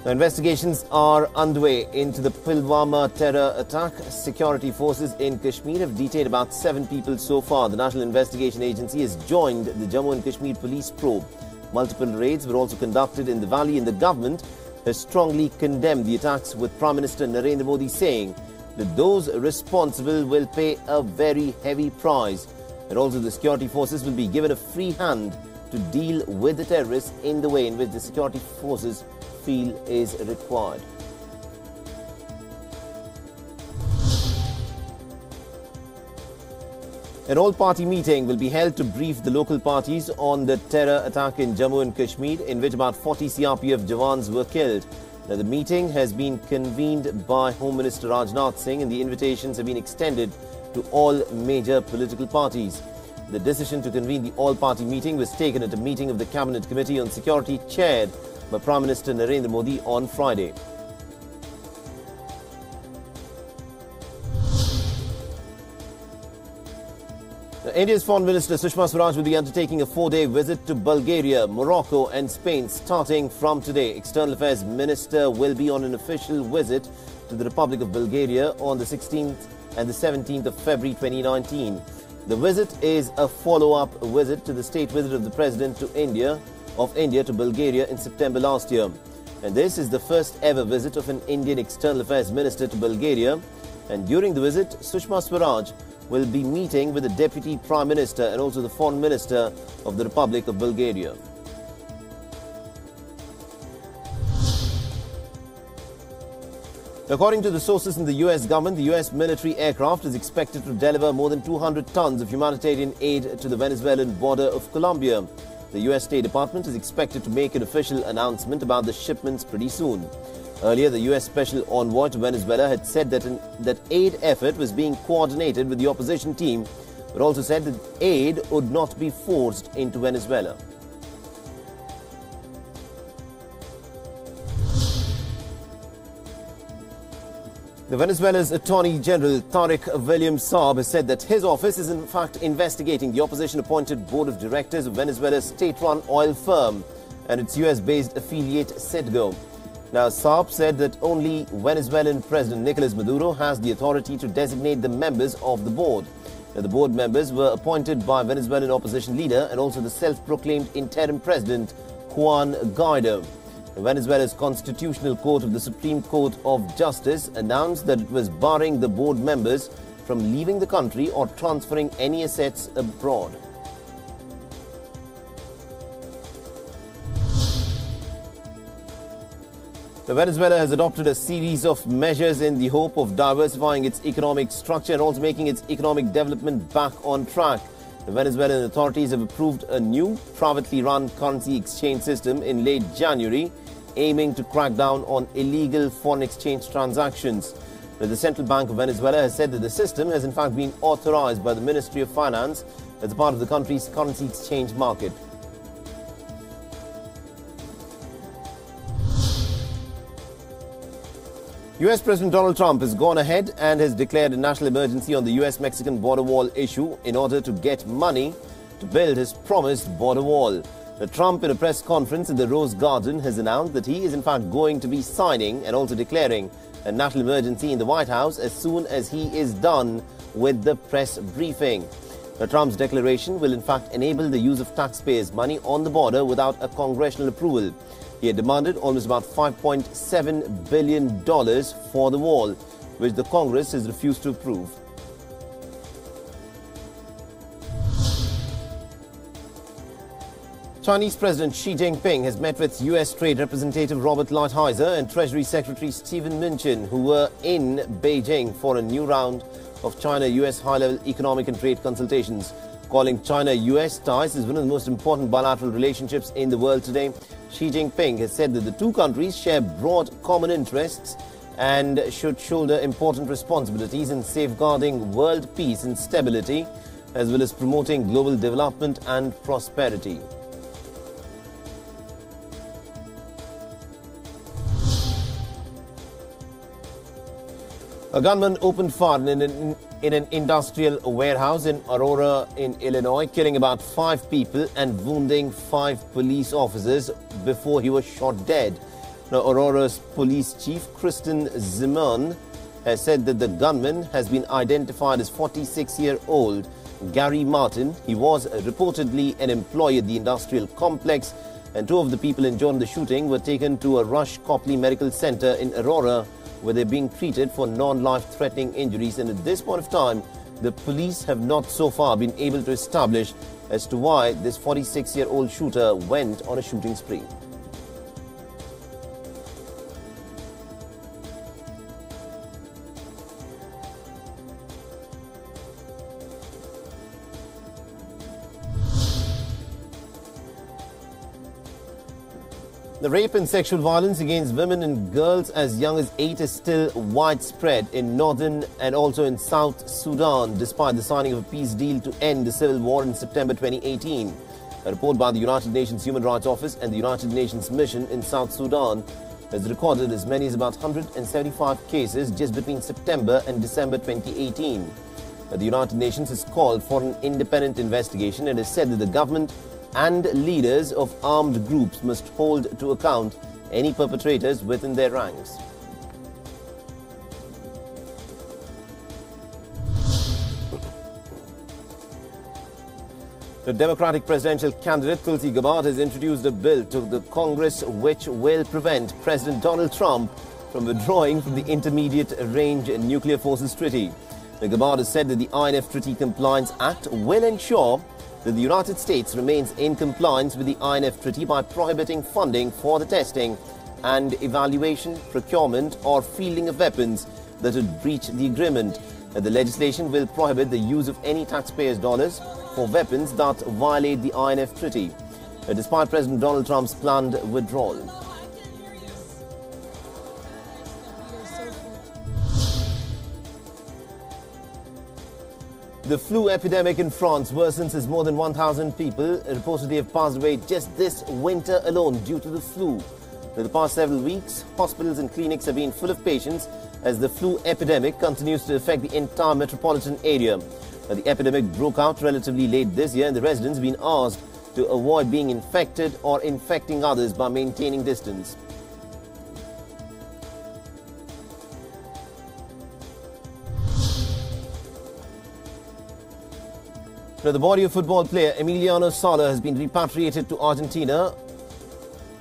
Now, investigations are underway into the Pulwama terror attack. Security forces in Kashmir have detained about 7 people so far. The National Investigation Agency has joined the Jammu and Kashmir police probe. Multiple raids were also conducted in the valley, and the government has strongly condemned the attacks, with Prime Minister Narendra Modi saying that those responsible will pay a very heavy price. And also the security forces will be given a free hand to deal with the terrorists in the way in which the security forces feel is required. An all-party meeting will be held to brief the local parties on the terror attack in Jammu and Kashmir, in which about 40 CRPF jawans were killed. Now, the meeting has been convened by Home Minister Rajnath Singh, and the invitations have been extended to all major political parties. The decision to convene the all-party meeting was taken at a meeting of the Cabinet Committee on Security chaired by Prime Minister Narendra Modi on Friday. Now, India's Foreign Minister Sushma Swaraj will be undertaking a 4-day visit to Bulgaria, Morocco and Spain starting from today. External Affairs Minister will be on an official visit to the Republic of Bulgaria on the 16th and the 17th of February 2019. The visit is a follow-up visit to the state visit of the President of India to Bulgaria in September last year. And this is the first ever visit of an Indian External Affairs Minister to Bulgaria. And during the visit, Sushma Swaraj will be meeting with the Deputy Prime Minister and also the Foreign Minister of the Republic of Bulgaria. According to the sources in the US government, the US military aircraft is expected to deliver more than 200 tons of humanitarian aid to the Venezuelan border of Colombia. The US State Department is expected to make an official announcement about the shipments pretty soon. Earlier, the US Special Envoy to Venezuela had said that aid effort was being coordinated with the opposition team, but also said that aid would not be forced into Venezuela. The Venezuela's Attorney General Tariq William Saab has said that his office is in fact investigating the opposition-appointed board of directors of Venezuela's state-run oil firm and its US-based affiliate Citgo. Now, Saab said that only Venezuelan President Nicolas Maduro has the authority to designate the members of the board. Now, the board members were appointed by Venezuelan opposition leader and also the self-proclaimed interim president Juan Guaido. Venezuela's Constitutional Court of the Supreme Court of Justice announced that it was barring the board members from leaving the country or transferring any assets abroad. Venezuela has adopted a series of measures in the hope of diversifying its economic structure and also making its economic development back on track. The Venezuelan authorities have approved a new privately run currency exchange system in late January, aiming to crack down on illegal foreign exchange transactions. The Central Bank of Venezuela has said that the system has in fact been authorized by the Ministry of Finance as a part of the country's currency exchange market. US President Donald Trump has gone ahead and has declared a national emergency on the US-Mexican border wall issue in order to get money to build his promised border wall. Trump, in a press conference in the Rose Garden, has announced that he is in fact going to be signing and also declaring a national emergency in the White House as soon as he is done with the press briefing. Trump's declaration will in fact enable the use of taxpayers' money on the border without a congressional approval. He had demanded almost about $5.7 billion for the wall, which the Congress has refused to approve. Chinese President Xi Jinping has met with US Trade Representative Robert Lighthizer and Treasury Secretary Steven Mnuchin, who were in Beijing for a new round of China-US high-level economic and trade consultations. Calling China-US ties as one of the most important bilateral relationships in the world today, Xi Jinping has said that the two countries share broad common interests and should shoulder important responsibilities in safeguarding world peace and stability, as well as promoting global development and prosperity. A gunman opened fire in an industrial warehouse in Aurora in Illinois, killing about 5 people and wounding 5 police officers before he was shot dead. Now, Aurora's police chief, Kristen Zimmern, has said that the gunman has been identified as 46-year-old Gary Martin. He was reportedly an employee at the industrial complex, and two of the people injured in the shooting were taken to a Rush Copley Medical Center in Aurora, where they're being treated for non-life-threatening injuries. And at this point of time, the police have not so far been able to establish as to why this 46-year-old shooter went on a shooting spree. The rape and sexual violence against women and girls as young as 8 is still widespread in northern and also in South Sudan, despite the signing of a peace deal to end the civil war in September 2018. A report by the United Nations Human Rights Office and the United Nations Mission in South Sudan has recorded as many as about 175 cases just between September and December 2018. The United Nations has called for an independent investigation and has said that the government and leaders of armed groups must hold to account any perpetrators within their ranks. The Democratic presidential candidate Tulsi Gabbard has introduced a bill to the Congress which will prevent President Donald Trump from withdrawing from the Intermediate Range Nuclear Forces Treaty. Gabbard has said that the INF Treaty Compliance Act will ensure that the United States remains in compliance with the INF Treaty by prohibiting funding for the testing and evaluation, procurement or fielding of weapons that would breach the agreement. The legislation will prohibit the use of any taxpayers' dollars for weapons that violate the INF Treaty, despite President Donald Trump's planned withdrawal. The flu epidemic in France worsens as more than 1,000 people reportedly have passed away just this winter alone due to the flu. For the past several weeks, hospitals and clinics have been full of patients as the flu epidemic continues to affect the entire metropolitan area. The epidemic broke out relatively late this year and the residents have been asked to avoid being infected or infecting others by maintaining distance. Now, the body of football player Emiliano Sala has been repatriated to Argentina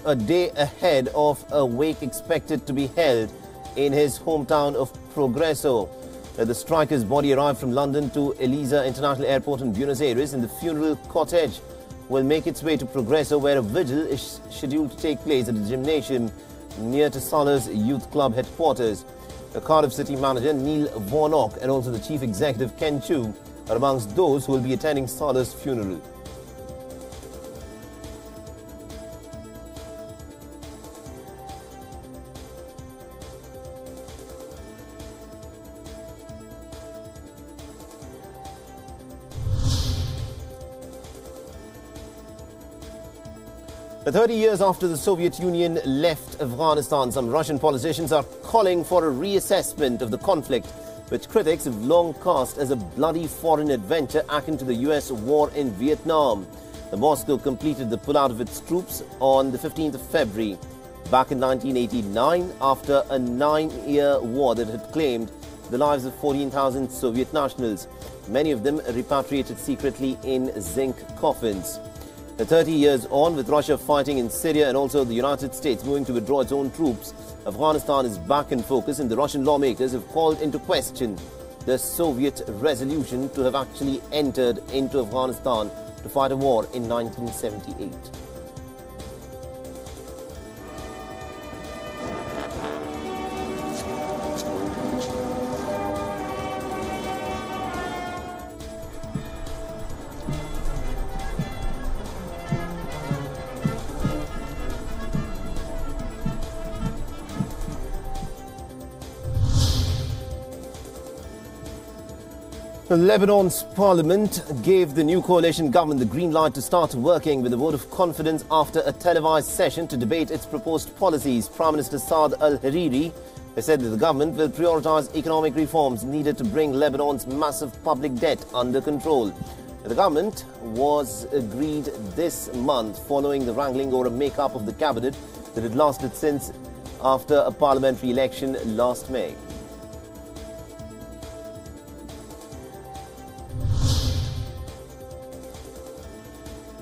a day ahead of a wake expected to be held in his hometown of Progreso. The striker's body arrived from London to Eliza International Airport in Buenos Aires, and the funeral cortege will make its way to Progreso, where a vigil is scheduled to take place at a gymnasium near to Sala's youth club headquarters. The Cardiff City manager Neil Warnock and also the chief executive Ken Chu are amongst those who will be attending Sala's funeral. The 30 years after the Soviet Union left Afghanistan, some Russian politicians are calling for a reassessment of the conflict, which critics have long cast as a bloody foreign adventure akin to the US war in Vietnam. Moscow completed the pullout of its troops on the 15th of February. Back in 1989, after a 9-year war that had claimed the lives of 14,000 Soviet nationals, many of them repatriated secretly in zinc coffins. 30 years on, with Russia fighting in Syria and also the United States moving to withdraw its own troops, Afghanistan is back in focus, and the Russian lawmakers have called into question the Soviet resolution to have actually entered into Afghanistan to fight a war in 1978. Lebanon's parliament gave the new coalition government the green light to start working with a vote of confidence after a televised session to debate its proposed policies. Prime Minister Saad al-Hariri has said that the government will prioritise economic reforms needed to bring Lebanon's massive public debt under control. The government was agreed this month following the wrangling over a make-up of the cabinet that had lasted since after a parliamentary election last May.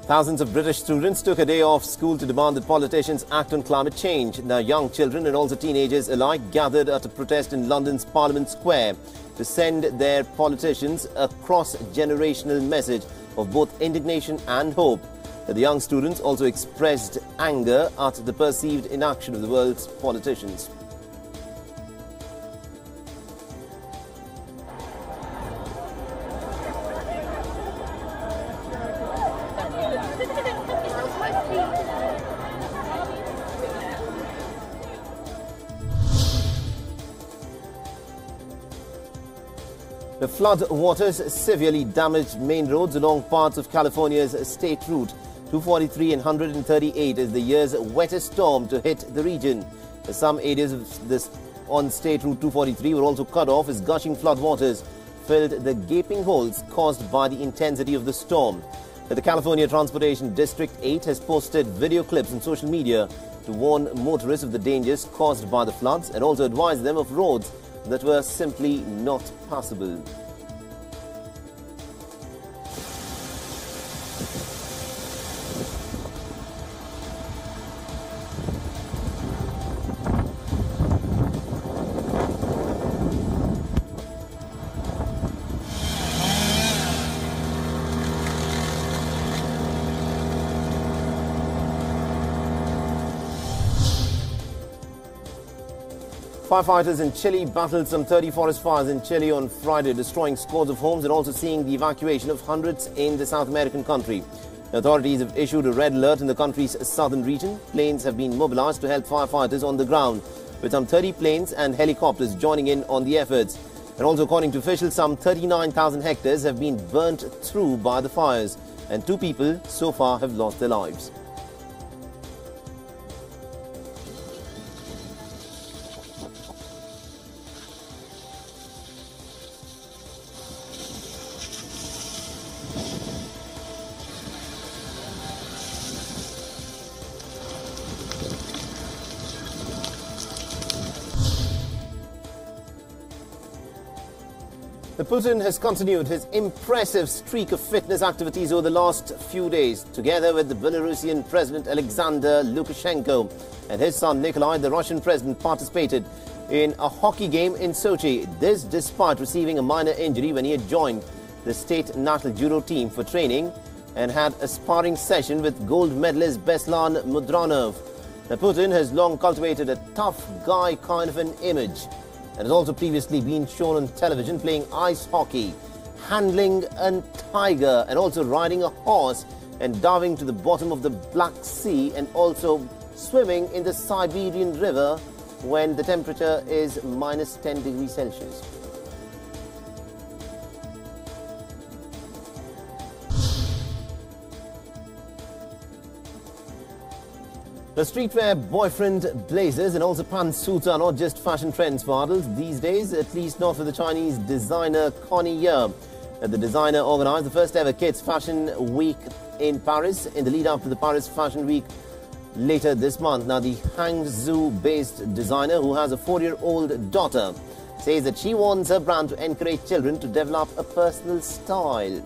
Thousands of British students took a day off school to demand that politicians act on climate change. Now, young children and also teenagers alike gathered at a protest in London's Parliament Square to send their politicians a cross-generational message of both indignation and hope. The young students also expressed anger at the perceived inaction of the world's politicians. The flood waters severely damaged main roads along parts of California's State Route 243 and 138 is the year's wettest storm to hit the region. Some areas of this on State Route 243 were also cut off as gushing flood waters filled the gaping holes caused by the intensity of the storm. The California Transportation District 8 has posted video clips on social media to warn motorists of the dangers caused by the floods and also advise them of roads that were simply not passable. Firefighters in Chile battled some 30 forest fires in Chile on Friday, destroying scores of homes and also seeing the evacuation of hundreds in the South American country. The authorities have issued a red alert in the country's southern region. Planes have been mobilized to help firefighters on the ground, with some 30 planes and helicopters joining in on the efforts. And also, according to officials, some 39,000 hectares have been burnt through by the fires, and 2 people so far have lost their lives. Putin has continued his impressive streak of fitness activities over the last few days. Together with the Belarusian President Alexander Lukashenko and his son Nikolai, the Russian president participated in a hockey game in Sochi. This despite receiving a minor injury when he had joined the state national judo team for training and had a sparring session with gold medalist Beslan Mudranov. Now, Putin has long cultivated a tough guy kind of an image and has also previously been shown on television playing ice hockey, handling a tiger and also riding a horse and diving to the bottom of the Black Sea and also swimming in the Siberian River when the temperature is minus 10 degrees Celsius. The streetwear boyfriend blazers and also pantsuits are not just fashion trends models these days, at least not for the Chinese designer Connie Ye. The designer organized the first ever Kids Fashion Week in Paris in the lead up to the Paris Fashion Week later this month. Now, the Hangzhou-based designer, who has a 4-year-old daughter, says that she wants her brand to encourage children to develop a personal style.